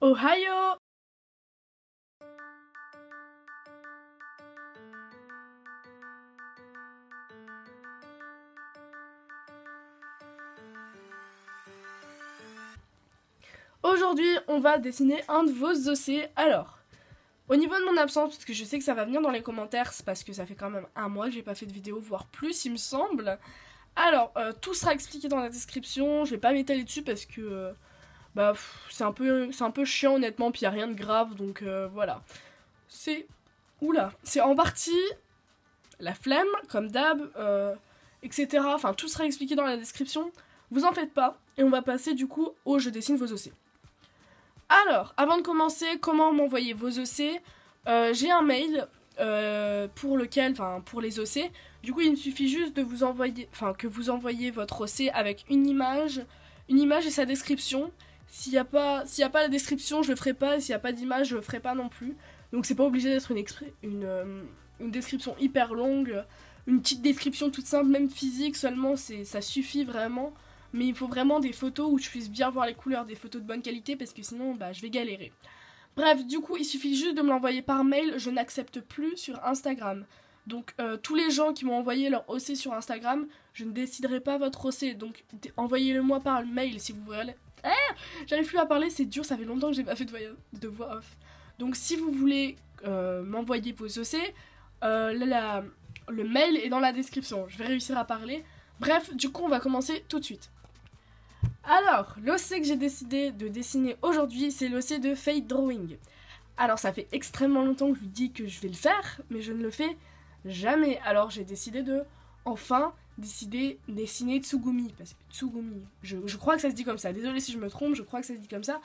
Ohio! Aujourd'hui, on va dessiner un de vos ossets. Alors, au niveau de mon absence, parce que je sais que ça va venir dans les commentaires, c'est parce que ça fait quand même un mois que j'ai pas fait de vidéo, voire plus, il me semble. Alors, tout sera expliqué dans la description, je vais pas m'étaler dessus parce que c'est un peu chiant honnêtement, puis y a rien de grave, donc voilà. C'est en partie la flemme, comme d'hab, etc. Enfin, tout sera expliqué dans la description. Vous en faites pas, et on va passer du coup au je dessine vos ossets. Alors, avant de commencer, comment m'envoyer vos ossets? J'ai un mail pour les ossets. Du coup, il me suffit juste de vous envoyer, que vous envoyiez votre osset avec une image et sa description. S'il n'y a pas la description, je le ferai pas. S'il n'y a pas d'image, je le ferai pas non plus. Donc c'est pas obligé d'être une description hyper longue. Une petite description toute simple, même physique seulement, ça suffit vraiment. Mais il faut vraiment des photos où je puisse bien voir les couleurs, des photos de bonne qualité, parce que sinon, je vais galérer. Bref, du coup, il suffit juste de me l'envoyer par mail, je n'accepte plus sur Instagram. Donc, tous les gens qui m'ont envoyé leur OC sur Instagram, je ne déciderai pas votre OC, donc envoyez-le moi par mail si vous voulez. J'arrive plus à parler, c'est dur, ça fait longtemps que j'ai pas fait de voix off. Donc, si vous voulez m'envoyer vos OC, le mail est dans la description, je vais réussir à parler. Bref, du coup, on va commencer tout de suite. Alors, l'OC que j'ai décidé de dessiner aujourd'hui, c'est l'OC de Fate Drawing. Alors, ça fait extrêmement longtemps que je vous dis que je vais le faire, mais je ne le fais jamais. Alors, j'ai décidé de, enfin, dessiner Tsugumi. Parce que Tsugumi, je crois que ça se dit comme ça. Désolée si je me trompe, je crois que ça se dit comme ça.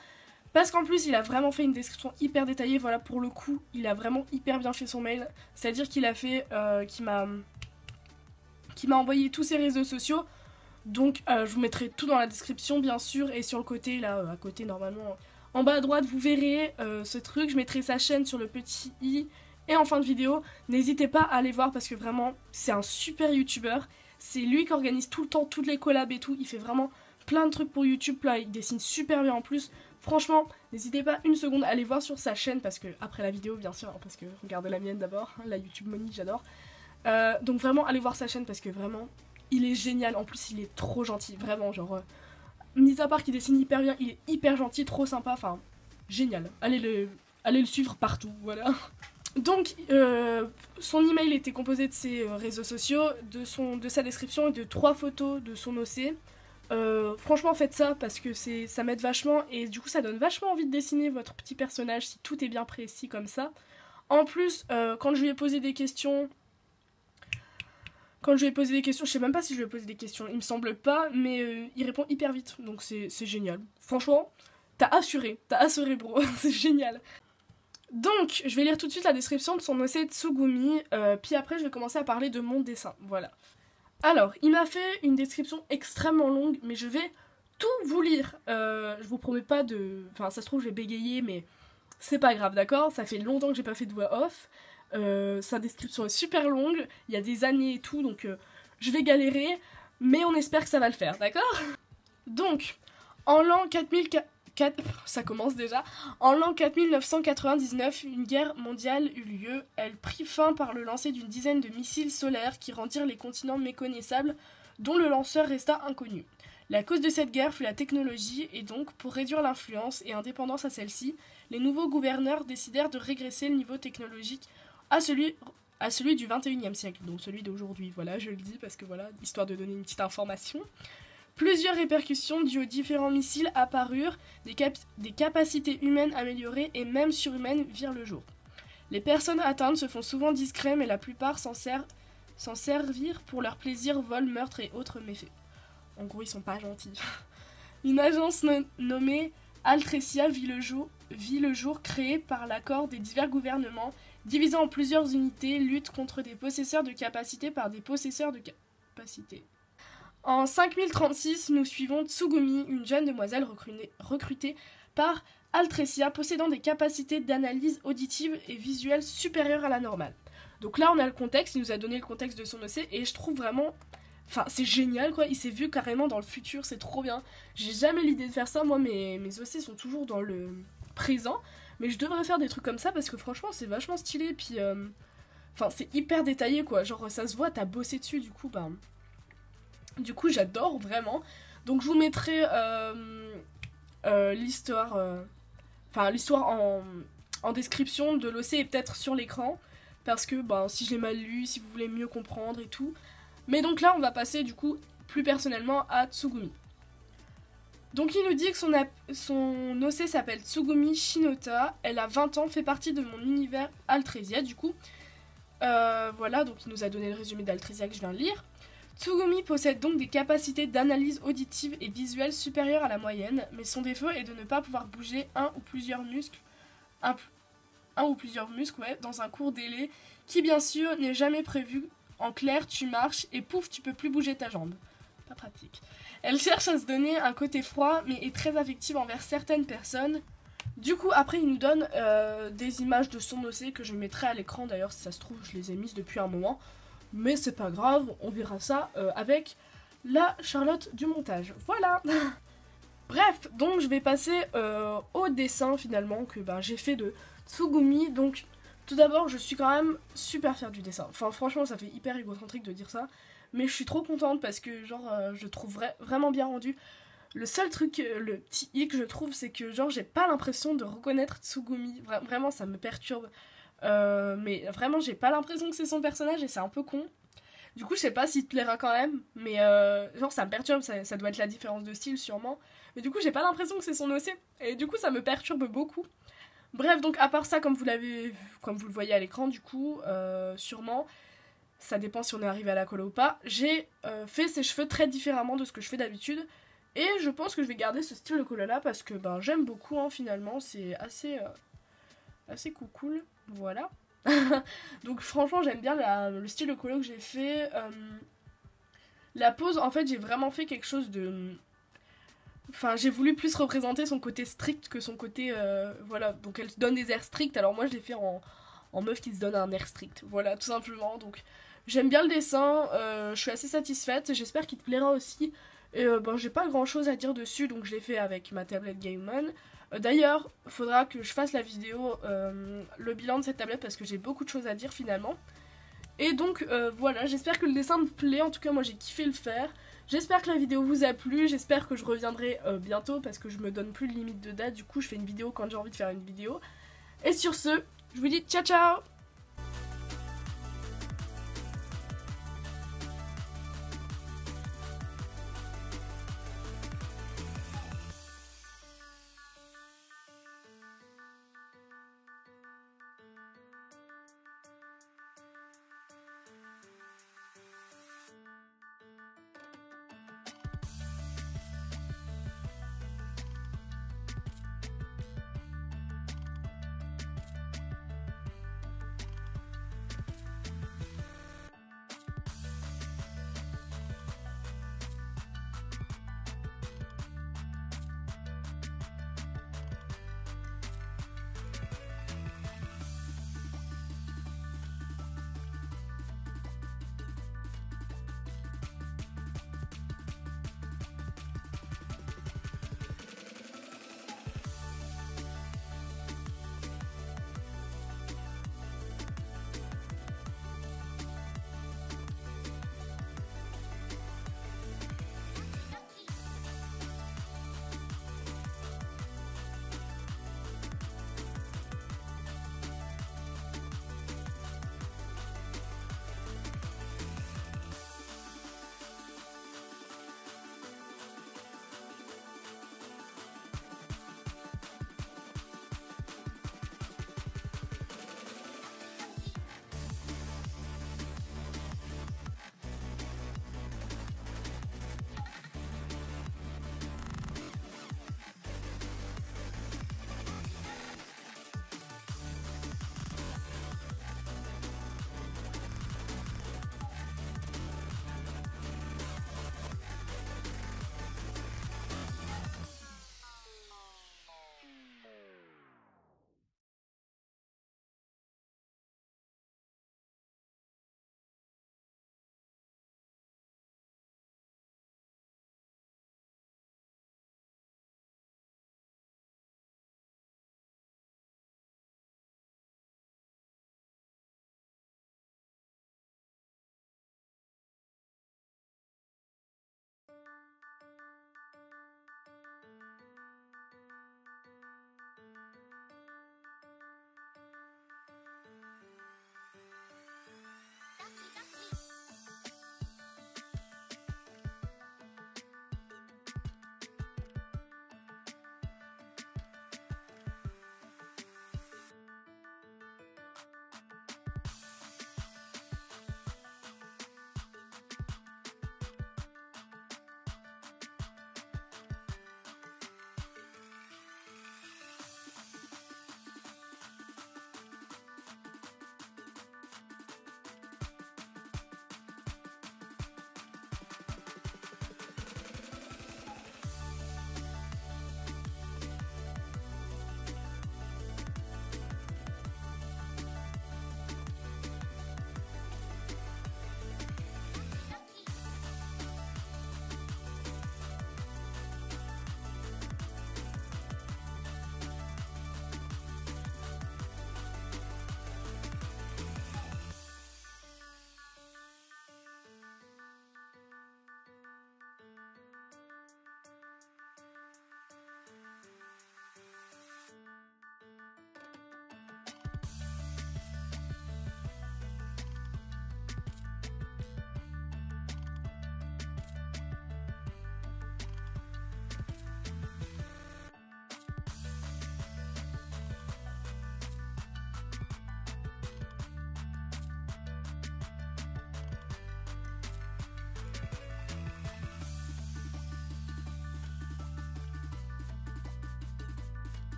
Parce qu'en plus, il a vraiment fait une description hyper détaillée. Voilà, pour le coup, il a vraiment hyper bien fait son mail. C'est-à-dire qu'il a fait, qu'il m'a envoyé tous ses réseaux sociaux. Donc je vous mettrai tout dans la description bien sûr, et sur le côté là, à côté normalement, en bas à droite vous verrez ce truc, je mettrai sa chaîne sur le petit i, et en fin de vidéo, n'hésitez pas à aller voir parce que vraiment c'est un super youtubeur, c'est lui qui organise tout le temps toutes les collabs et tout, il fait vraiment plein de trucs pour YouTube, là il dessine super bien en plus, franchement n'hésitez pas une seconde à aller voir sur sa chaîne, parce que après la vidéo bien sûr, hein, parce que regardez la mienne d'abord, hein, la YouTube Money j'adore, donc vraiment allez voir sa chaîne parce que vraiment il est génial, en plus il est trop gentil, vraiment, genre, mis à part qu'il dessine hyper bien, il est hyper gentil, trop sympa, enfin, génial. Allez le suivre partout, voilà. Donc, son email était composé de ses réseaux sociaux, de sa description et de 3 photos de son OC. Franchement, faites ça parce que ça m'aide vachement et du coup, ça donne vachement envie de dessiner votre petit personnage si tout est bien précis comme ça. En plus, quand je lui ai posé des questions... je sais même pas si je lui ai posé des questions, il me semble pas, mais il répond hyper vite, donc c'est génial. Franchement, t'as assuré bro, c'est génial. Donc, je vais lire tout de suite la description de son OC Tsugumi, puis après je vais commencer à parler de mon dessin, voilà. Alors, il m'a fait une description extrêmement longue, mais je vais tout vous lire. Je vous promets pas de... Enfin, ça se trouve, je vais bégayer, mais c'est pas grave, d'accord? Ça fait longtemps que j'ai pas fait de voix off. Sa description est super longue, il y a des années et tout, donc je vais galérer, mais on espère que ça va le faire, d'accord? Donc, en l'an 4004, ça commence déjà, en l'an 4999, une guerre mondiale eut lieu, elle prit fin par le lancer d'une dizaine de missiles solaires qui rendirent les continents méconnaissables, dont le lanceur resta inconnu. La cause de cette guerre fut la technologie, et donc, pour réduire l'influence et indépendance à celle-ci, les nouveaux gouverneurs décidèrent de régresser le niveau technologique à celui du 21e siècle, donc celui d'aujourd'hui, voilà, je le dis parce que voilà, histoire de donner une petite information. Plusieurs répercussions dues aux différents missiles apparurent, des capacités humaines améliorées et même surhumaines virent le jour. Les personnes atteintes se font souvent discrets, mais la plupart s'en servirent pour leur plaisir, vol, meurtre et autres méfaits. En gros, ils sont pas gentils. Une agence nommée Altrecia vit le jour, créée par l'accord des divers gouvernements, divisant en plusieurs unités, lutte contre des possesseurs de capacités par des possesseurs de capacités. En 5036, nous suivons Tsugumi, une jeune demoiselle recrutée par Altrecia, possédant des capacités d'analyse auditive et visuelle supérieures à la normale. Donc là, on a le contexte, il nous a donné le contexte de son OC, et je trouve vraiment... Enfin, c'est génial, quoi, il s'est vu carrément dans le futur, c'est trop bien. J'ai jamais l'idée de faire ça, moi, mes OC sont toujours dans le présent. Mais je devrais faire des trucs comme ça parce que franchement c'est vachement stylé. Puis enfin c'est hyper détaillé quoi. Genre ça se voit, t'as bossé dessus du coup. Bah, du coup j'adore vraiment. Donc je vous mettrai l'histoire en description de l'OC et peut-être sur l'écran. Parce que bah, si je l'ai mal lu, si vous voulez mieux comprendre et tout. Mais donc là on va passer du coup plus personnellement à Tsugumi. Donc il nous dit que son OC s'appelle Tsugumi Shinota, elle a 20 ans, fait partie de mon univers Altresia du coup. Voilà, donc il nous a donné le résumé d'Altresia que je viens de lire. Tsugumi possède donc des capacités d'analyse auditive et visuelle supérieures à la moyenne, mais son défaut est de ne pas pouvoir bouger un ou plusieurs muscles dans un court délai, qui bien sûr n'est jamais prévu. En clair, tu marches et pouf, tu peux plus bouger ta jambe. Pas pratique. Elle cherche à se donner un côté froid, mais est très affective envers certaines personnes. Du coup, après, il nous donne des images de son OC que je mettrai à l'écran. D'ailleurs, si ça se trouve, je les ai mises depuis un moment. Mais c'est pas grave, on verra ça avec la Charlotte du montage. Voilà. Bref, donc je vais passer au dessin finalement que j'ai fait de Tsugumi. Donc, tout d'abord, je suis quand même super fière du dessin. Enfin, franchement, ça fait hyper égocentrique de dire ça. Mais je suis trop contente parce que genre je trouve vraiment bien rendu. Le seul truc, le petit hic je trouve, c'est que genre j'ai pas l'impression de reconnaître Tsugumi. Vraiment ça me perturbe. Mais vraiment j'ai pas l'impression que c'est son personnage et c'est un peu con. Du coup je sais pas s'il te plaira quand même. Mais genre ça me perturbe, ça doit être la différence de style sûrement. Mais du coup j'ai pas l'impression que c'est son OC. Et du coup ça me perturbe beaucoup. Bref, donc à part ça, comme vous le voyez à l'écran du coup, sûrement... Ça dépend si on est arrivé à la colo ou pas. J'ai fait ses cheveux très différemment de ce que je fais d'habitude. Et je pense que je vais garder ce style de colo là parce que j'aime beaucoup hein, finalement. C'est assez cool. Voilà. Donc franchement j'aime bien le style de colo que j'ai fait. La pose en fait j'ai vraiment fait quelque chose de... Enfin j'ai voulu plus représenter son côté strict que son côté... voilà, donc elle se donne des airs stricts. Alors moi je l'ai fait en meuf qui se donne un air strict. Voilà, tout simplement. Donc j'aime bien le dessin, je suis assez satisfaite, j'espère qu'il te plaira aussi. Et j'ai pas grand chose à dire dessus, donc je l'ai fait avec ma tablette Game On. D'ailleurs, faudra que je fasse la vidéo, le bilan de cette tablette, parce que j'ai beaucoup de choses à dire finalement. Et donc voilà, j'espère que le dessin me plaît, en tout cas moi j'ai kiffé le faire. J'espère que la vidéo vous a plu, j'espère que je reviendrai bientôt, parce que je me donne plus de limite de date, du coup je fais une vidéo quand j'ai envie de faire une vidéo. Et sur ce, je vous dis ciao ciao!